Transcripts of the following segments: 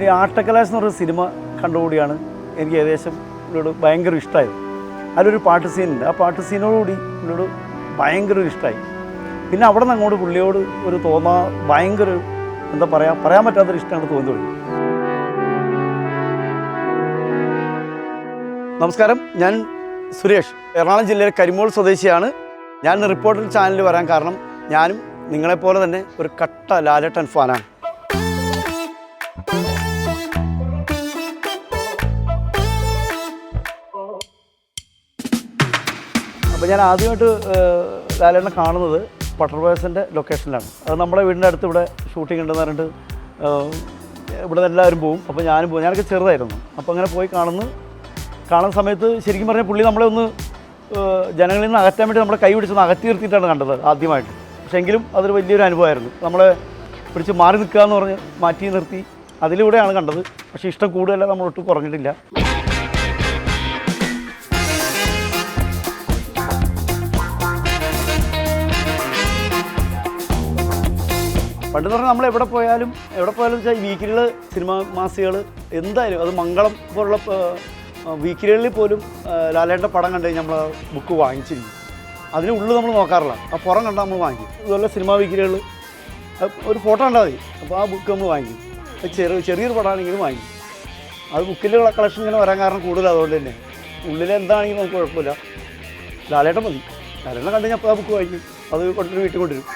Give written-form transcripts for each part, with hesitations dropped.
ഈ ആട്ടക്കലാശ് എന്ന് പറയുന്ന സിനിമ കണ്ടുകൂടിയാണ് എനിക്ക് ഏകദേശം പുള്ളിയോട് ഭയങ്കര ഇഷ്ടമായത്. അതിലൊരു പാട്ട് സീനുണ്ട്. ആ പാട്ട് സീനോടുകൂടി പുള്ളിയോട് ഭയങ്കര ഇഷ്ടമായി. പിന്നെ അവിടെ നിന്ന് അങ്ങോട്ട് പുള്ളിയോട് ഒരു ഭയങ്കര എന്താ പറയാൻ പറ്റാത്തൊരു ഇഷ്ടമാണ് തോന്നി തുടങ്ങി. നമസ്കാരം, ഞാൻ സുരേഷ്, എറണാകുളം ജില്ലയിലെ കരിമോൾ സ്വദേശിയാണ്. ഞാൻ റിപ്പോർട്ടർ ചാനലിൽ വരാൻ കാരണം ഞാനും നിങ്ങളെപ്പോലെ തന്നെ ഒരു കട്ട ലാലേട്ടൻ ഫാനാണ്. അപ്പോൾ ഞാൻ ആദ്യമായിട്ട് ലാലേട്ടനെ കാണുന്നത് പട്ടർവേഴ്സിൻ്റെ ലൊക്കേഷനിലാണ്. അത് നമ്മുടെ വീടിൻ്റെ അടുത്ത് ഇവിടെ ഷൂട്ടിംഗ് ഉണ്ടെന്ന് പറഞ്ഞിട്ട് ഇവിടെ നിന്ന് എല്ലാവരും പോവും. അപ്പോൾ ഞാനും പോകും. ഞാനൊക്കെ ചെറുതായിരുന്നു. അപ്പോൾ അങ്ങനെ പോയി കാണുന്ന സമയത്ത് ശരിക്കും പറഞ്ഞാൽ പുള്ളി നമ്മളെ ഒന്ന് ജനങ്ങളിൽ നിന്ന് അകറ്റാൻ വേണ്ടി നമ്മളെ കൈ പിടിച്ചൊന്ന് അകറ്റി നിർത്തിയിട്ടാണ് കണ്ടത് ആദ്യമായിട്ട്. പക്ഷേ എങ്കിലും അതൊരു വലിയൊരു അനുഭവമായിരുന്നു. നമ്മളെ പിടിച്ച് മാറി നിൽക്കുക എന്ന് പറഞ്ഞ് മാറ്റി നിർത്തി അതിലൂടെയാണ് കണ്ടത്. പക്ഷേ ഇഷ്ടം കൂടുതലല്ല, നമ്മളൊട്ടും കുറഞ്ഞിട്ടില്ല. പണ്ടെന്ന് പറഞ്ഞാൽ നമ്മൾ എവിടെ പോയാലും വെച്ചാൽ വീക്കിലികൾ, സിനിമാ മാസികകൾ, എന്തായാലും അത് മംഗളം പോലുള്ള വീക്കിലുകളിൽ പോലും ലാലേട്ടൻ്റെ പടം കണ്ടു കഴിഞ്ഞാൽ നമ്മൾ ബുക്ക് വാങ്ങിച്ചിരിക്കും. അതിനുള്ളിൽ നമ്മൾ നോക്കാറില്ല, ആ പുറം കണ്ടാൽ നമ്മൾ വാങ്ങിക്കും. അതുപോലെ സിനിമാ വീക്കിലുകൾ ഒരു ഫോട്ടോ കണ്ടാൽ മതി, അപ്പോൾ ആ ബുക്ക് നമ്മൾ വാങ്ങിക്കും. ചെറിയൊരു പടമാണെങ്കിലും വാങ്ങിക്കും. അത് ബുക്കിലുള്ള കളക്ഷൻ ഇങ്ങനെ വരാൻ കാരണം കൂടുതൽ അതുകൊണ്ട് തന്നെ ഉള്ളിൽ എന്താണെങ്കിലും നമുക്ക് കുഴപ്പമില്ല. ലാലേട്ടൻ മതി. ലാലേട്ടനെ കണ്ടു കഴിഞ്ഞാൽ അപ്പോൾ ആ ബുക്ക് വാങ്ങിക്കും. അത് കൊണ്ടുവരും, വീട്ടിൽ കൊണ്ടുവരും.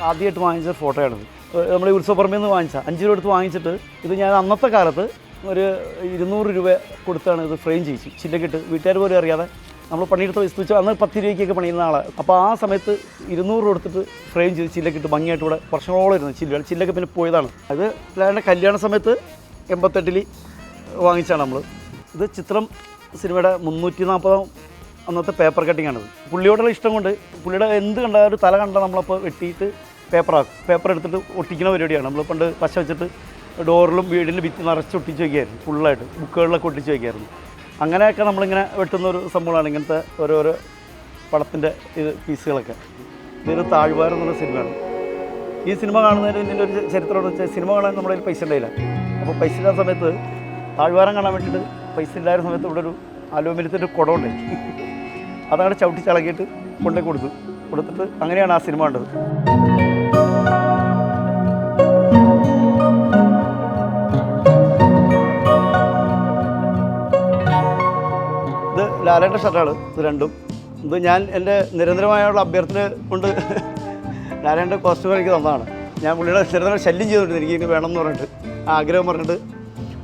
ആദ്യമായിട്ട് വാങ്ങിച്ച ഫോട്ടോയാണിത്. നമ്മൾ ഈ ഉത്സവപ്പറമ്പിൽ നിന്ന് വാങ്ങിച്ച 5 രൂപ എടുത്ത് വാങ്ങിച്ചിട്ട് ഇത് ഞാൻ അന്നത്തെ കാലത്ത് ഒരു 200 രൂപ കൊടുത്താണ് ഇത് ഫ്രെയിം ചെയ്യിച്ചു. ചില്ലക്കിട്ട് വീട്ടുകാർ പോലും അറിയാതെ നമ്മൾ പണിയെടുത്ത വസ്തു അന്ന് 10 രൂപയ്ക്കൊക്കെ പണിയുന്ന ആളാണ്. അപ്പോൾ ആ സമയത്ത് 200 രൂപ കൊടുത്തിട്ട് ഫ്രെയിം ചെയ്ത് ചില്ലക്കിട്ട് ഭംഗിയായിട്ട് ഇവിടെ വർഷങ്ങളോളം ഇരുന്നു. ചില്ലൊക്കെ പിന്നെ പോയതാണ്. അത് എൻ്റെ കല്യാണ സമയത്ത് 88 വാങ്ങിച്ചാണ് നമ്മൾ. ഇത് ചിത്രം സിനിമയുടെ 340 അന്നത്തെ പേപ്പർ കട്ടിങ്ങാണിത്. പുള്ളിയോടുള്ള ഇഷ്ടം കൊണ്ട് പുള്ളിയുടെ എന്ത് കണ്ടാൽ ഒരു തല കണ്ടാൽ നമ്മളപ്പോൾ വെട്ടിയിട്ട് പേപ്പർ എടുത്തിട്ട് ഒട്ടിക്കുന്ന പരിപാടിയാണ്. നമ്മൾ പണ്ട് പശ വെച്ചിട്ട് ഡോറിലും വീടിൻ്റെ ഭിത്തി നിറച്ച് ഒട്ടിച്ച് വയ്ക്കുമായിരുന്നു. ഫുള്ളായിട്ട് ബുക്കുകളിലൊക്കെ ഒട്ടിച്ച് വയ്ക്കുമായിരുന്നു. അങ്ങനെയൊക്കെ നമ്മളിങ്ങനെ വെട്ടുന്ന ഒരു സംഭവമാണ് ഇങ്ങനത്തെ ഓരോരോ പടത്തിൻ്റെ പീസുകളൊക്കെ. ഇതൊരു താഴ്വാരം എന്നുള്ള സിനിമയാണ്. ഈ സിനിമ കാണുന്നതിന് ഇതിൻ്റെ ഒരു ചരിത്രമെന്ന് വെച്ചാൽ സിനിമ കാണാൻ നമ്മുടെ കയ്യിൽ പൈസ ഉണ്ടായില്ല. അപ്പോൾ പൈസ ഇല്ലാത്ത സമയത്ത് താഴ്വാരം കാണാൻ വേണ്ടിയിട്ട് പൈസ ഇല്ലാത്ത സമയത്ത് ഇവിടെ ഒരു അലുമിനിയത്തിൻ്റെ കുടമുണ്ടായി. അതങ്ങനെ ചവിട്ടി ചളക്കിയിട്ട് കൊണ്ടേ കൊടുത്തിട്ട് അങ്ങനെയാണ് ആ സിനിമ കണ്ടത്. ഇത് ലാലേട്ടൻ്റെ ഷർട്ടാണ്. ഇത് രണ്ടും ഇത് ഞാൻ എൻ്റെ നിരന്തരമായുള്ള അഭ്യർത്ഥന കൊണ്ട് ലാലേട്ടൻ്റെ കോസ്റ്റ്യൂം എനിക്ക് തന്നതാണ്. ഞാൻ പുള്ളിയുടെ നിരന്തരം ശല്യം ചെയ്തിട്ടുണ്ട്, എനിക്ക് ഇങ്ങനെ വേണമെന്ന് പറഞ്ഞിട്ട് ആഗ്രഹം പറഞ്ഞിട്ട്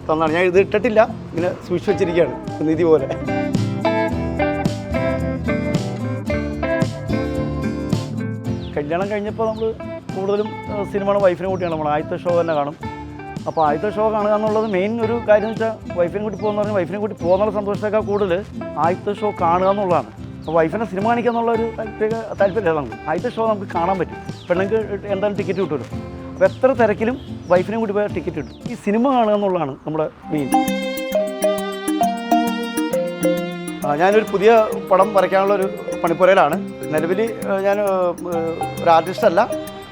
തന്നതാണ്. ഞാൻ ഇത് ഇട്ടിട്ടില്ല, ഇങ്ങനെ സൂക്ഷിച്ച് വെച്ചിരിക്കുകയാണ് നിധി പോലെ. കല്യാണം കഴിഞ്ഞപ്പോൾ നമ്മൾ കൂടുതലും സിനിമയുടെ വൈഫിനെ കൂട്ടിയാണ്. നമ്മൾ ആദ്യത്തെ ഷോ തന്നെ കാണും. അപ്പോൾ ആദ്യത്തെ ഷോ കാണുക എന്നുള്ളത് മെയിൻ ഒരു കാര്യം എന്ന് വെച്ചാൽ വൈഫിനെ കൂട്ടി പോകുന്ന പറഞ്ഞാൽ വൈഫിനെ കൂട്ടി പോകുന്നുള്ള സന്തോഷത്തേക്കാൾ കൂടുതൽ ആദ്യത്തെ ഷോ കാണുക എന്നുള്ളതാണ്. അപ്പോൾ വൈഫിനെ സിനിമ കാണിക്കുക എന്നുള്ളൊരു താല്പര്യമില്ല നമുക്ക്. ആദ്യത്തെ ഷോ നമുക്ക് കാണാൻ പറ്റും. പെണ്ണുങ്ങൾക്ക് എന്തായാലും ടിക്കറ്റ് കിട്ടുമല്ലോ. അപ്പോൾ എത്ര തിരക്കിലും വൈഫിനെ കൂട്ടി പോയാൽ ടിക്കറ്റ് കിട്ടും. ഈ സിനിമ കാണുക എന്നുള്ളതാണ് നമ്മുടെ മെയിൻ. ഞാനൊരു പുതിയ പടം വരയ്ക്കാനുള്ളൊരു പണിപ്പുരയിലാണ്. നിലവിൽ ഞാൻ ഒരു ആർട്ടിസ്റ്റല്ല,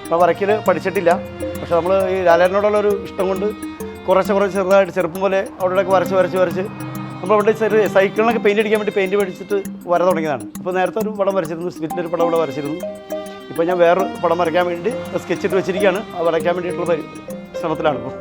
അപ്പോൾ വരയ്ക്കൽ പഠിച്ചിട്ടില്ല. പക്ഷെ നമ്മൾ ഈ ലാലേട്ടനോടുള്ളൊരു ഇഷ്ടം കൊണ്ട് കുറച്ച് ചെറുതായിട്ട് ചെറുപ്പം പോലെ അവിടെയൊക്കെ വരച്ച് നമ്മളവിടെ ചെറിയ സൈക്കിളിനൊക്കെ പെയിൻറ്റ് അടിക്കാൻ വേണ്ടി പെയിൻറ്റ് പഠിച്ചിട്ട് വര തുടങ്ങിയതാണ്. അപ്പോൾ നേരത്തെ ഒരു പടം വരച്ചിരുന്നു, സ്പിറ്റിൻ്റെ ഒരു പടം ഇവിടെ വരച്ചിരുന്നു. ഇപ്പോൾ ഞാൻ വേറൊരു പടം വരയ്ക്കാൻ വേണ്ടി സ്കെച്ചിട്ട് വെച്ചിരിക്കുകയാണ്. അത് വരയ്ക്കാൻ വേണ്ടിയിട്ടുള്ള ശ്രമത്തിലാണ് ഇപ്പോൾ.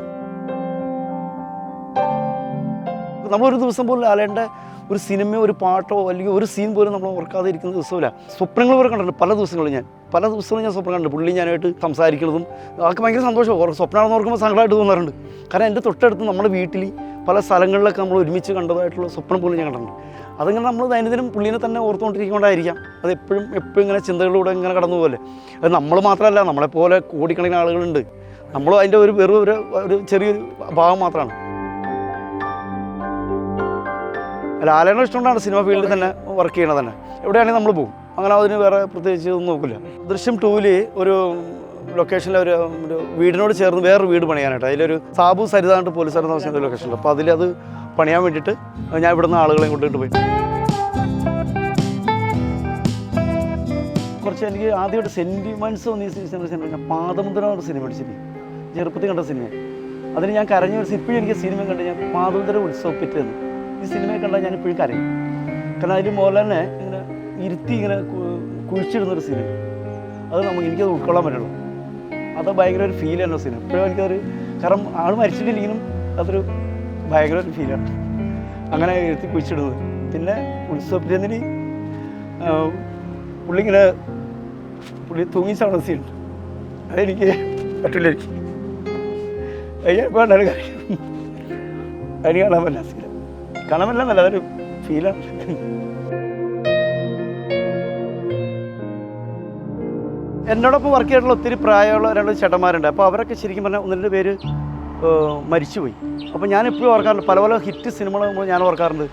നമ്മളൊരു ദിവസം പോലും ലാലേട്ടൻ്റെ ഒരു സിനിമയോ ഒരു പാട്ടോ അല്ലെങ്കിൽ ഒരു സീൻ പോലും നമ്മൾ ഓർക്കാതെ ഇരിക്കുന്ന ദിവസമില്ല. സ്വപ്നങ്ങൾ വരെ കണ്ടിട്ടുണ്ട്. പല ദിവസങ്ങളും ഞാൻ സ്വപ്നം കണ്ടിട്ടുണ്ട്. പുള്ളി ഞാനായിട്ട് സംസാരിക്കുന്നതും അതൊക്കെ ഭയങ്കര സന്തോഷമാണ്. സ്വപ്നമാണെന്ന് ഓർക്കുമ്പോൾ സങ്കടമായിട്ട് തോന്നാറുണ്ട്. കാരണം എൻ്റെ തൊട്ടടുത്ത് നമ്മുടെ വീട്ടിൽ പല സ്ഥലങ്ങളിലൊക്കെ നമ്മൾ ഒരുമിച്ച് കണ്ടതായിട്ടുള്ള സ്വപ്നം പോലും ഞാൻ കണ്ടിട്ടുണ്ട്. അതിങ്ങനെ നമ്മൾ ദൈനംദിനം പുള്ളിനെ തന്നെ ഓർത്തുകൊണ്ടിരിക്കൊണ്ടായിരിക്കാം. അത് എപ്പോഴും ഇങ്ങനെ ചിന്തകളിലൂടെ ഇങ്ങനെ കടന്നു പോലെ. അത് നമ്മൾ മാത്രമല്ല, നമ്മളെപ്പോലെ കോടിക്കണക്കിന് ആളുകളുണ്ട്. നമ്മൾ അതിൻ്റെ ഒരു ചെറിയൊരു ഭാഗം മാത്രമാണ്. ലാലേട്ടനെ ഇഷ്ടമുണ്ടാണ് സിനിമ ഫീൽഡിൽ തന്നെ വർക്ക് ചെയ്യണത് തന്നെ. എവിടെയാണെങ്കിൽ നമ്മൾ പോകും. അങ്ങനെ അതിന് വേറെ പ്രത്യേകിച്ച് ഒന്നും നോക്കില്ല. ദൃശ്യം 2 ഒരു ലൊക്കേഷനിൽ ഒരു വീടിനോട് ചേർന്ന് വേറൊരു വീട് പണിയാനായിട്ട് അതിലൊരു സാബു സരിതാണ്ട് പോലീസുകാരൻ താമസിക്കുന്ന ലൊക്കേഷനിൽ. അപ്പോൾ അതിലത് പണിയാൻ വേണ്ടിയിട്ട് ഞാൻ ഇവിടുന്ന് ആളുകളെയും കൊണ്ടുപോയി. കുറച്ച് എനിക്ക് ആദ്യമായിട്ട് സെൻറ്റിമെൻറ്റ്സ് തോന്നിയ സിനിമ ഞാൻ പാദമുദ്ര എന്ന സിനിമ അടിച്ചിട്ട് ചെറുപ്പത്തിൽ കണ്ട സിനിമ. അതിന് ഞാൻ കരഞ്ഞ ഒരു ഇപ്പോഴും എനിക്ക് സിനിമ കണ്ട് ഞാൻ പാദമുദ്ര ഉത്സവപ്പിറ്റെന്ന് ഈ സിനിമയെ കണ്ടാൽ ഞാൻ ഇപ്പോഴും കരയും. കാരണം അതിൽ മോഹൻലാലിനെ ഇങ്ങനെ ഇരുത്തി ഇങ്ങനെ കുഴിച്ചിടുന്നൊരു സിനിമ, അത് എനിക്കത് ഉൾക്കൊള്ളാൻ പറ്റുള്ളൂ. അത് ഭയങ്കര ഒരു ഫീൽ തന്നെ സിനിമ. ഇപ്പോഴും എനിക്കതൊരു, കാരണം ആൾ മരിച്ചിട്ടില്ലെങ്കിലും അതൊരു ഭയങ്കര ഒരു ഫീലാണ് അങ്ങനെ ഇരുത്തി കുഴിച്ചിടുന്നത്. പിന്നെ ഉത്സവപ്പിറ്റെന്നിന് പുള്ളി തൂങ്ങി ചാടുന്ന സീനുണ്ട്, അതെനിക്ക് പറ്റില്ല. എനിക്ക് വേണ്ടാലും കറിയും അതിന് കാണാൻ പറ്റില്ല. സീന കാണാൻ പറ്റില്ല എന്നല്ല, അതൊരു ഫീലാണ്. എന്നോടൊപ്പം വർക്ക് ചെയ്തിട്ടുള്ള ഒത്തിരി പ്രായമുള്ള 2 ചേട്ടന്മാരുണ്ട്. അപ്പോൾ അവരൊക്കെ ശരിക്കും പറഞ്ഞാൽ 1-2 പേര് മരിച്ചുപോയി. അപ്പോൾ ഞാൻ എപ്പോഴും ഓർക്കാറുണ്ട്, പല പല ഹിറ്റ് സിനിമകൾ ഞാൻ ഓർക്കാറുണ്ട്.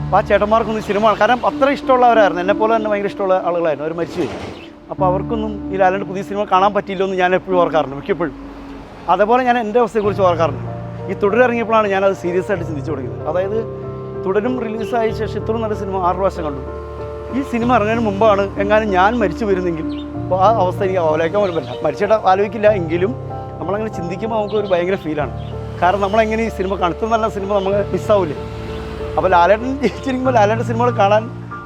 അപ്പോൾ ആ ചേട്ടന്മാർക്കൊന്നും സിനിമ, കാരണം അത്ര ഇഷ്ടമുള്ളവരായിരുന്നു, എന്നെപ്പോലെ തന്നെ ഭയങ്കര ഇഷ്ടമുള്ള ആളുകളായിരുന്നു. അവർ മരിച്ചുപോയി. അപ്പോൾ അവർക്കൊന്നും ഈ ലാലേട്ടൻ്റെ പുതിയ സിനിമ കാണാൻ പറ്റിയില്ലോ എന്ന് ഞാൻ എപ്പോഴും ഓർക്കാറുണ്ട്, മിക്കപ്പോഴും. അതേപോലെ ഞാൻ എൻ്റെ അവസ്ഥയെക്കുറിച്ച് ഓർക്കാറുണ്ട്. ഈ തുടർ ഇറങ്ങിയപ്പോഴാണ് ഞാനത് സീരിയസ് ആയിട്ട് ചിന്തിച്ചു തുടങ്ങിയത്. അതായത് തുടരും റിലീസായ ശേഷം ഇത്രയും നല്ല സിനിമ 6 പ്രാവശ്യം കണ്ടു. ഈ സിനിമ ഇറങ്ങുന്നതിന് മുമ്പാണ് എങ്ങാനും ഞാൻ മരിച്ചു വരുന്നെങ്കിൽ, അപ്പോൾ ആ അവസ്ഥ എനിക്ക് ആലോചിക്കാൻ പോലും പറ്റില്ല. മരിച്ചിട്ട് ആലോചിക്കില്ല എങ്കിലും നമ്മളങ്ങനെ ചിന്തിക്കുമ്പോൾ നമുക്കൊരു ഭയങ്കര ഫീലാണ്. കാരണം നമ്മളെങ്ങനെ ഈ സിനിമ കണുത്ത നല്ല സിനിമ നമുക്ക് മിസ്സാവില്ലേ. അപ്പോൾ ലാലേട്ടൻ ജയിച്ചിരിക്കുമ്പോൾ ലാലേട്ടൻ സിനിമകൾ കാണാൻ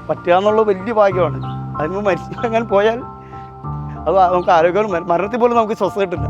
പറ്റുക എന്നുള്ളത് വലിയ ഭാഗ്യമാണ്. അതിന് മുമ്പ് മരിച്ചു എങ്ങനെ പോയാൽ അത് നമുക്ക് ആരോഗ്യം, മരണത്തിൽ പോലും നമുക്ക് ശ്വാസം കിട്ടില്ല.